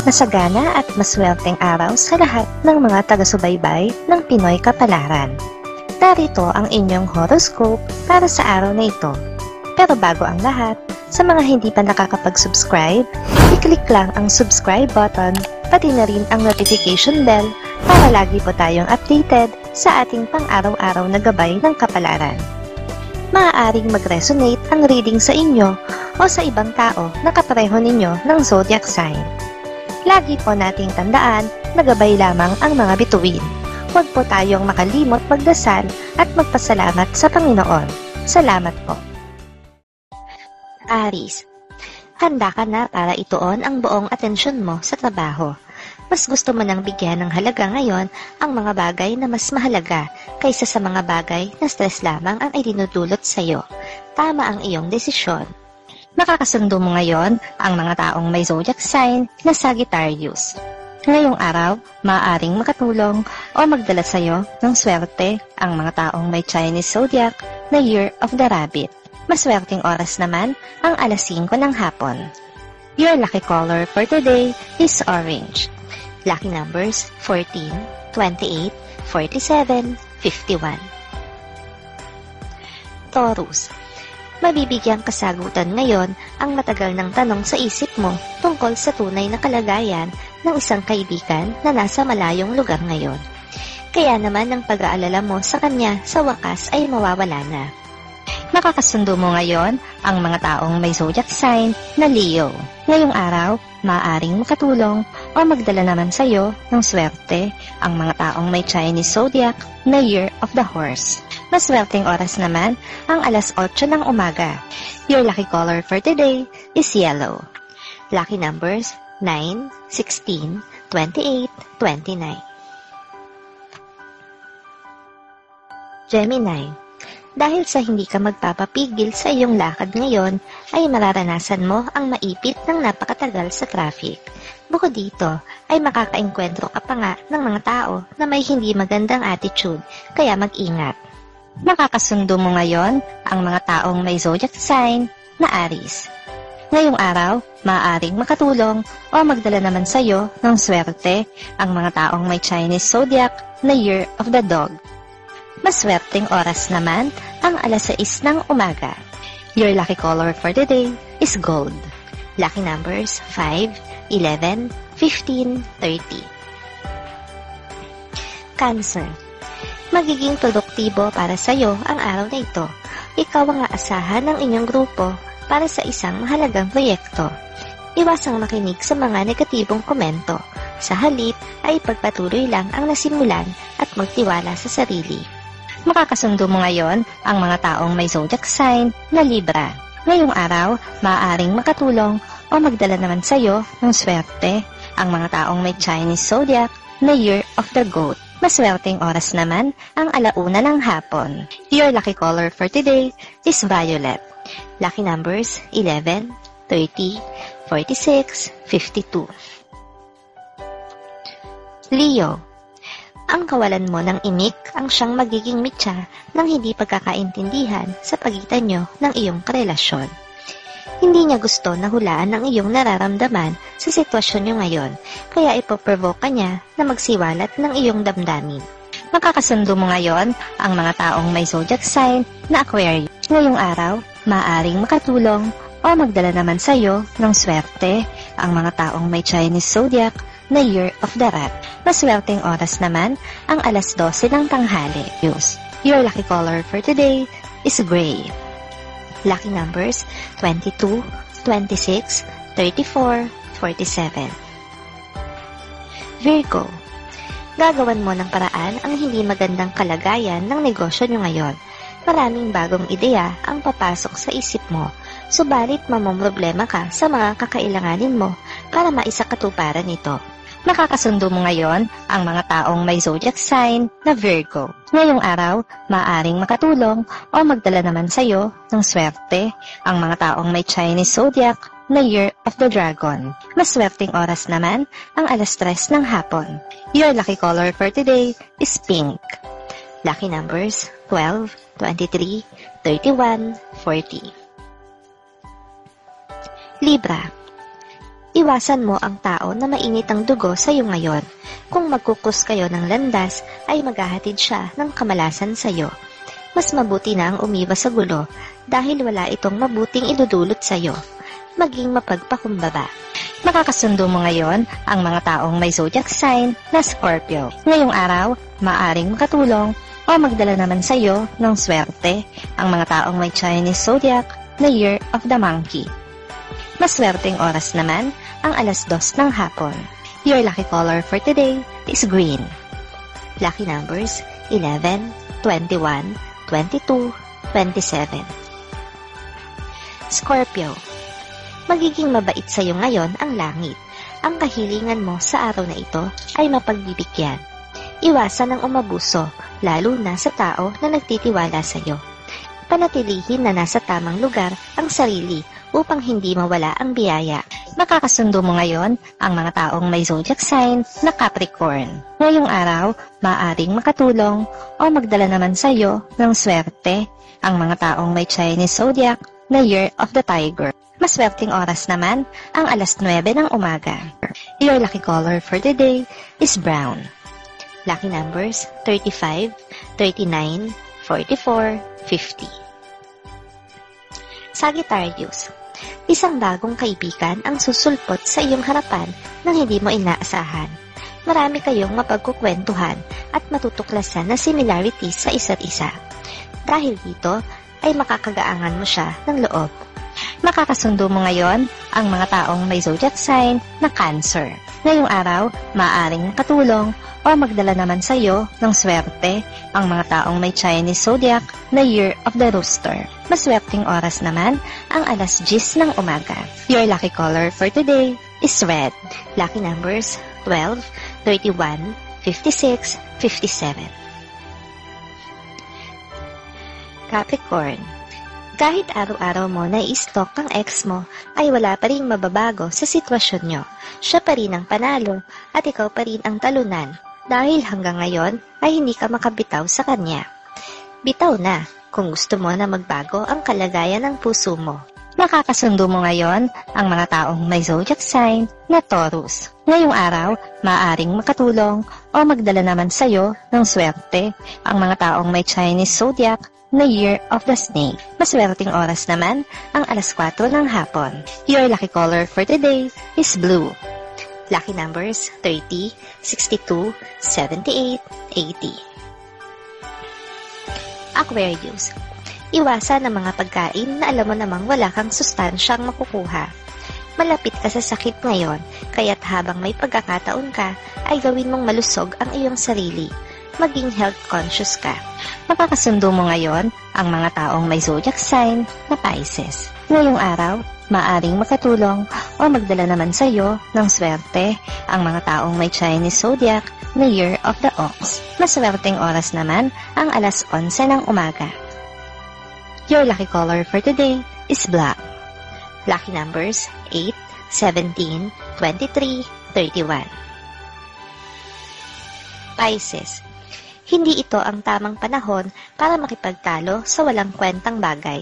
Masagana at maswerteng araw sa lahat ng mga taga-subaybay ng Pinoy Kapalaran. Narito ang inyong horoscope para sa araw na ito. Pero bago ang lahat, sa mga hindi pa nakakapag-subscribe, i-click lang ang subscribe button, pati na rin ang notification bell para lagi po tayong updated sa ating pang-araw-araw na gabay ng kapalaran. Maaaring mag-resonate ang reading sa inyo o sa ibang tao na kapareho ninyo ng zodiac sign. Lagi po nating tandaan na gabay lamang ang mga bituin. Huwag po tayong makalimot magdasal at magpasalamat sa Panginoon. Salamat po. Aries, handa ka na para ituon ang buong atensyon mo sa trabaho. Mas gusto mo nang bigyan ng halaga ngayon ang mga bagay na mas mahalaga kaysa sa mga bagay na stress lamang ang idinudulot sa iyo. Tama ang iyong desisyon. Makakasundo mo ngayon ang mga taong may zodiac sign na Sagittarius. Ngayong araw, maaaring makatulong o magdala sa iyo ng swerte ang mga taong may Chinese zodiac na Year of the Rabbit. Maswerteng oras naman ang alas 5 ng hapon. Your lucky color for today is orange. Lucky numbers 14, 28, 47, 51. Taurus, mabibigyan kasagutan ngayon ang matagal ng tanong sa isip mo tungkol sa tunay na kalagayan ng isang kaibigan na nasa malayong lugar ngayon. Kaya naman ang pag-aalala mo sa kanya sa wakas ay mawawala na. Makakasundo mo ngayon ang mga taong may zodiac sign na Leo. Ngayong araw, maaaring makatulong o magdala naman sa iyo ng swerte ang mga taong may Chinese zodiac na Year of the Horse. Maswerteng oras naman ang alas 8 ng umaga. Your lucky color for today is yellow. Lucky numbers 9, 16, 28, 29. Gemini, dahil sa hindi ka magpapapigil sa iyong lakad ngayon, ay mararanasan mo ang maipit ng napakatagal sa traffic. Bukod dito, ay makakaengkwentro ka pa nga ng mga tao na may hindi magandang attitude, kaya mag-ingat. Makakasundo mo ngayon ang mga taong may zodiac sign na Aries. Ngayong araw, maaaring makatulong o magdala naman sa iyo ng swerte ang mga taong may Chinese zodiac na Year of the Dog. Maswerteng oras naman ang alas 6 ng umaga. Your lucky color for today is gold. Lucky numbers 5, 11, 15, 30. Cancer, magiging produktibo para sa iyo ang araw na ito. Ikaw ang aasahan ng inyong grupo para sa isang mahalagang proyekto. Iwasang makinig sa mga negatibong komento. Sa halip ay pagpatuloy lang ang nasimulan at magtiwala sa sarili. Makakasundo mo ngayon ang mga taong may zodiac sign na Libra. Ngayong araw, maaaring makatulong o magdala naman sa iyo ng swerte ang mga taong may Chinese zodiac na Year of the Goat. Maswerteng oras naman ang alauna ng hapon. Your lucky color for today is violet. Lucky numbers 11, 30, 46, 52. Leo, ang kawalan mo ng imik ang siyang magiging mitya ng hindi pagkakaintindihan sa pagitan nyo ng iyong karelasyon. Hindi niya gusto na hulaan ang iyong nararamdaman sa sitwasyon nyo ngayon, kaya ipoprovoke ka niya na magsiwalat ng iyong damdamin. Makakasundo mo ngayon ang mga taong may zodiac sign na Aquarius. Ngayong araw, maaaring makatulong o magdala naman sa iyo ng swerte ang mga taong may Chinese zodiac na Year of the Rat. Maswerteng oras naman ang alas 12 ng tanghali. Your lucky color for today is gray. Lucky numbers 22, 26, 34, 47. Virgo, gagawan mo ng paraan ang hindi magandang kalagayan ng negosyo nyo ngayon. Maraming bagong ideya ang papasok sa isip mo, subalit mamomroblema ka sa mga kakailanganin mo para maisakatuparan ito. Makakasundo mo ngayon ang mga taong may zodiac sign na Virgo. Ngayong araw, maaaring makatulong o magdala naman sa iyo ng swerte ang mga taong may Chinese zodiac na Year of the Dragon. Maswerteng oras naman ang alas 3 ng hapon. Your lucky color for today is pink. Lucky numbers 12, 23, 31, 40. Libra, Iwasan mo ang tao na mainit ang dugo sa iyo ngayon. Kung magkukus kayo ng landas, ay maghahatid siya ng kamalasan sa iyo. Mas mabuti na ang umiwas sa gulo dahil wala itong mabuting idudulot sa iyo. Maging mapagpakumbaba. Makakasundo mo ngayon ang mga taong may zodiac sign na Scorpio. Ngayong araw, maaring makatulong o magdala naman sa iyo ng swerte ang mga taong may Chinese zodiac na Year of the Monkey. Maswerteng oras naman ang 2:00 ng hapon. Your lucky color for today is green. Lucky numbers 11, 21, 22, 27. Scorpio, magiging mabait sa iyo ngayon ang langit. Ang kahilingan mo sa araw na ito ay mapagbibigyan. Iwasan ang umabuso, lalo na sa tao na nagtitiwala sa iyo. Panatilihin na nasa tamang lugar ang sarili upang hindi mawala ang biyaya. Makakasundo mo ngayon ang mga taong may zodiac sign na Capricorn. Ngayong araw, maaaring makatulong o magdala naman sa iyo ng swerte ang mga taong may Chinese zodiac na Year of the Tiger. Maswerteng oras naman ang 9:00 ng umaga. Your lucky color for the day is brown. Lucky numbers 35, 39, 44, 50. Sagittarius, isang bagong kaibigan ang susulpot sa iyong harapan nang hindi mo inaasahan. Marami kayong mapagkukwentuhan at matutuklasan na similarities sa isa't isa. Dahil dito, ay makakagaangan mo siya ng loob. Makakasundo mo ngayon ang mga taong may zodiac sign na Cancer. Ngayong araw, maaaring makatulong o magdala naman sa iyo ng swerte ang mga taong may Chinese zodiac na Year of the Rooster. Maswerteng oras naman ang 10:00 ng umaga. Your lucky color for today is red. Lucky numbers 12, 31, 56, 57. Capricorn, kahit araw-araw mo na-i-stalk ang ex mo, ay wala pa rin mababago sa sitwasyon nyo. Siya pa rin ang panalo at ikaw pa rin ang talunan dahil hanggang ngayon ay hindi ka makabitaw sa kanya. Bitaw na kung gusto mo na magbago ang kalagayan ng puso mo. Makakasundo mo ngayon ang mga taong may zodiac sign na Taurus. Ngayong araw, maaaring makatulong o magdala naman sa iyo ng swerte ang mga taong may Chinese zodiac na Year of the Snake. Maswerteng oras naman ang 4:00 ng hapon. Your lucky color for today is blue. Lucky numbers 30, 62, 78, 80. Aquarius, iwasan ang mga pagkain na alam mo namang wala kang sustansyang makukuha. Malapit ka sa sakit ngayon, kaya't habang may pagkakataon ka, ay gawin mong malusog ang iyong sarili. Maging health conscious ka. Makakasundo mo ngayon ang mga taong may zodiac sign na Pisces. Ngayong araw, maaring makatulong o magdala naman sa iyo ng swerte ang mga taong may Chinese zodiac na Year of the Ox. Maswerteng oras naman ang 11:00 ng umaga. Your lucky color for today is black. Lucky numbers 8, 17, 23, 31. Pisces, hindi ito ang tamang panahon para makipagtalo sa walang kwentang bagay.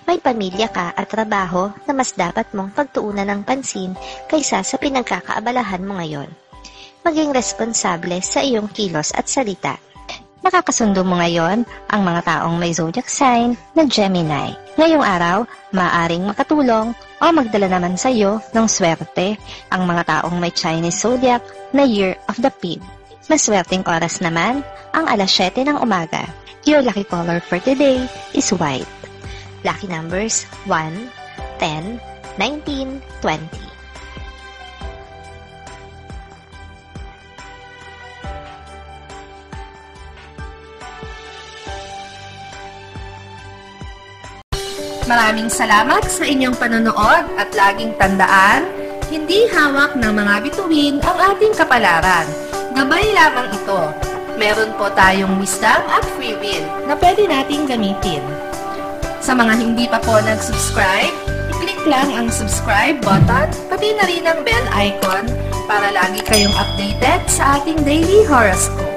May pamilya ka at trabaho na mas dapat mong pagtuunan ng pansin kaysa sa pinagkakaabalahan mo ngayon. Maging responsable sa iyong kilos at salita. Nakakasundo mo ngayon ang mga taong may zodiac sign na Gemini. Ngayong araw, maaaring makatulong o magdala naman sa iyo ng swerte ang mga taong may Chinese zodiac na Year of the Pig. Maswerteng oras naman ang 7:00 ng umaga. Your lucky color for today is white. Lucky numbers 1, 10, 19, 20. Maraming salamat sa inyong panonood at laging tandaan, hindi hawak ng mga bituin ang ating kapalaran. Gabay lamang ito. Meron po tayong wisdom at free will na pwede nating gamitin. Sa mga hindi pa po nag-subscribe, i-click lang ang subscribe button, pati na rin ang bell icon para lagi kayong updated sa ating daily horoscope.